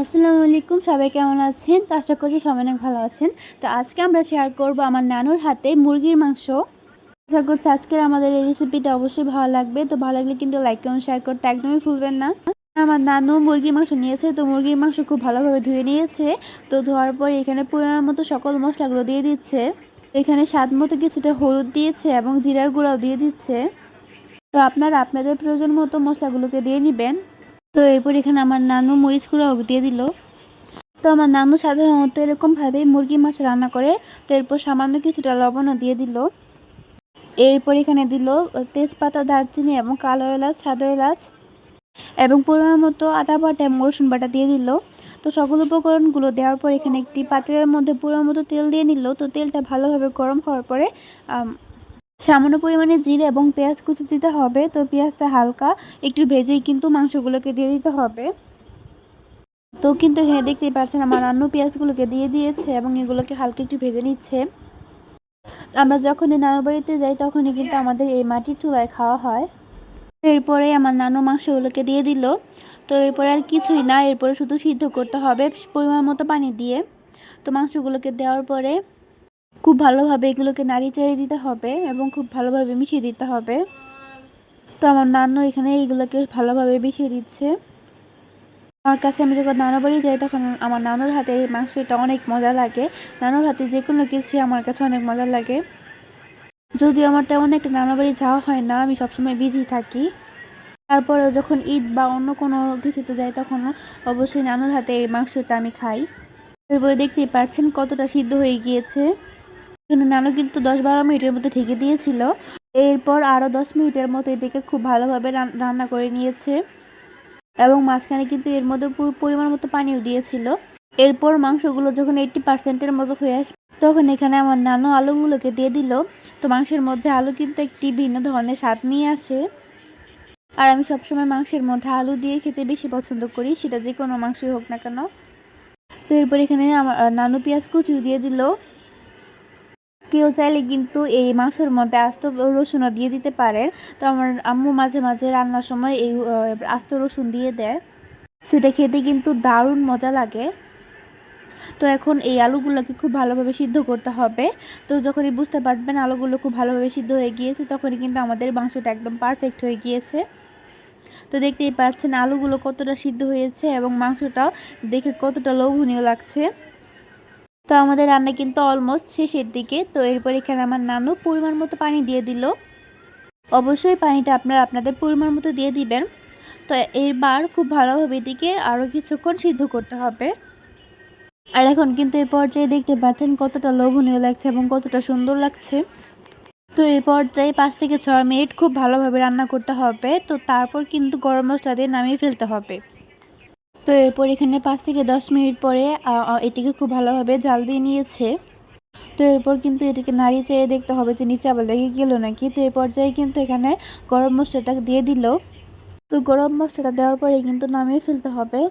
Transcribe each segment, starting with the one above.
আসসালামু আলাইকুম, সবাই কেমন আছেন? তো আশা করছি সবাই অনেক ভালো আছেন। তো আজকে আমরা শেয়ার করব আমার নানুর হাতে মুরগির মাংস। আশা করছি আজকের আমাদের এই রেসিপিটা অবশ্যই ভালো লাগবে। তো ভালো লাগলে কিন্তু লাইক এবং শেয়ার করতে একদমই ভুলবেন না। আমার নানু মুরগির মাংস নিয়েছে, তো মুরগির মাংস খুব ভালোভাবে ধুয়ে নিয়েছে। তো ধোয়ার পর এখানে পরিমাণ মতো সকল মশলাগুলো দিয়ে দিচ্ছে। এখানে স্বাদ মতো কিছুটা হলুদ দিয়েছে এবং জিরার গুঁড়াও দিয়ে দিচ্ছে। তো আপনারা আপনাদের প্রয়োজন মতো মশলাগুলোকে দিয়ে নেবেন। তো এরপর এখানে আমার নানু মরিচ গুঁড়াও দিয়ে দিল। তো আমার নানু সাধারণত এরকমভাবেই মুরগির মাংস রান্না করে। তো এরপর সামান্য কিছুটা লবণও দিয়ে দিল। এরপর এখানে দিল তেজপাতা, দারচিনি এবং কালো এলাচ, সাদা এলাচ এবং পরিমাণ মতো আদা বাটা এবং রসুন বাটা দিয়ে দিল। তো সকল উপকরণগুলো দেওয়ার পর এখানে একটি পাত্রের মধ্যে পরিমাণ মতো তেল দিয়ে নিল। তো তেলটা ভালোভাবে গরম হওয়ার পরে সামান্য পরিমাণে জিরে এবং পেঁয়াজ কুচি দিতে হবে। তো পেঁয়াজটা হালকা একটু ভেজেই কিন্তু মাংসগুলোকে দিয়ে দিতে হবে। তো কিন্তু এখানে দেখতেই পাচ্ছেন আমার নানু পেঁয়াজগুলোকে দিয়ে দিয়েছে এবং এগুলোকে হালকা একটু ভেজে নিচ্ছে। আমরা যখনই নানু বাড়িতে যাই তখনই কিন্তু আমাদের এই মাটির চুলায় খাওয়া হয়। এরপরে আমার নানু মাংসগুলোকে দিয়ে দিল। তো এরপরে আর কিছুই না, এরপরে শুধু সিদ্ধ করতে হবে পরিমাণ মতো পানি দিয়ে। তো মাংসগুলোকে দেওয়ার পরে খুব ভালোভাবে এগুলোকে নাড়ি চাড়িয়ে দিতে হবে এবং খুব ভালোভাবে মিশিয়ে দিতে হবে। তো আমার নানু এখানে এইগুলোকে ভালোভাবে মিশিয়ে দিচ্ছে। আমার কাছে আমি যখন নানু বাড়ি যাই তখন আমার নানুর হাতের এই মাংসটা অনেক মজা লাগে। নানুর হাতে যে কোনো কিছুই আমার কাছে অনেক মজা লাগে। যদিও আমার তেমন একটা নানু বাড়ি যাওয়া হয় না, আমি সবসময় বিজি থাকি। তারপরেও যখন ঈদ বা অন্য কোনো কিছুতে যাই তখন অবশ্যই নানুর হাতে এই মাংসটা আমি খাই। এরপরে দেখতেই পাচ্ছেন কতটা সিদ্ধ হয়ে গিয়েছে। এখানে নানু কিন্তু 10-12 মিনিটের মতো ঢেকে দিয়েছিল। এরপর আরও 10 মিনিটের মতো এদিকে খুব ভালোভাবে রান্না করে নিয়েছে এবং মাঝখানে কিন্তু এর মধ্যে পুরো পরিমাণ মতো পানিও দিয়েছিল। এরপর মাংসগুলো যখন 80%-এর মতো হয়ে আসবে তখন এখানে আমার নানু আলুগুলোকে দিয়ে দিল। তো মাংসের মধ্যে আলু কিন্তু একটি ভিন্ন ধরনের স্বাদ নিয়ে আসে। আর আমি সবসময় মাংসের মধ্যে আলু দিয়ে খেতে বেশি পছন্দ করি, সেটা যে কোনো মাংসই হোক না কেন। তো এরপর এখানে আমার নানু পেঁয়াজ কুচিও দিয়ে দিল। কেউ চাইলে কিন্তু এই মাংসের মধ্যে আস্ত রসুনও দিয়ে দিতে পারে। তো আমার আম্মু মাঝে মাঝে রান্নার সময় এই আস্ত রসুন দিয়ে দেয়, সেটা খেতে কিন্তু দারুণ মজা লাগে। তো এখন এই আলুগুলোকে খুব ভালোভাবে সিদ্ধ করতে হবে। তো যখনই বুঝতে পারবেন আলুগুলো খুব ভালোভাবে সিদ্ধ হয়ে গিয়েছে তখনই কিন্তু আমাদের মাংসটা একদম পারফেক্ট হয়ে গিয়েছে। তো দেখতেই পাচ্ছেন আলুগুলো কতটা সিদ্ধ হয়েছে এবং মাংসটাও দেখে কতটা লোভনীয় লাগছে। তো আমাদের রান্না কিন্তু অলমোস্ট শেষের দিকে। তো এরপর এখানে আমার নানু পরিমাণ মতো পানি দিয়ে দিল। অবশ্যই পানিটা আপনারা আপনাদের পরিমাণ মতো দিয়ে দিবেন। তো এবার খুব ভালোভাবে এটিকে আরও কিছুক্ষণ সিদ্ধ করতে হবে। আর এখন কিন্তু এই পর্যায়ে দেখতে পাচ্ছেন কতটা লোভনীয় লাগছে এবং কতটা সুন্দর লাগছে। তো এই পর্যায়ে 5 থেকে 6 মিনিট খুব ভালোভাবে রান্না করতে হবে। তো তারপর কিন্তু গরম মশলা দিয়ে নামিয়ে ফেলতে হবে। তো এরপর এখানে 5 থেকে 10 মিনিট পরে এটিকে খুব ভালোভাবে জাল দিয়ে নিয়েছে। তো এরপর কিন্তু এটিকে নাড়িয়ে চেড়ে দেখতে হবে যে নিচে আবার লেগে গেল নাকি। তো এই পর্যায়ে কিন্তু এখানে গরম মশলাটা দিয়ে দিল। তো গরম মশলাটা দেওয়ার পরে কিন্তু নামিয়ে ফেলতে হবে।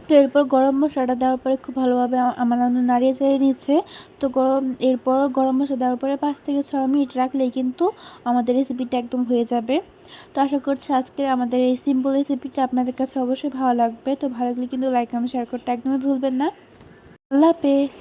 তো এরপর গরম মশলাটা দেওয়ার পরে খুব ভালোভাবে আমার নানু নাড়িয়ে চেড়ে নিচ্ছে। তো এরপর গরম মশলা দেওয়ার পরে 5 থেকে 6 মিনিট রাখলেই কিন্তু আমাদের রেসিপিটা একদম হয়ে যাবে। তো আশা করছি আজকের আমাদের এই সিম্পল রেসিপিটা আপনাদের কাছে অবশ্যই ভালো লাগবে। তো ভালো লাগলে কিন্তু লাইক এবং শেয়ার করতে একদমই ভুলবেন না। আল্লাহ হাফেজ।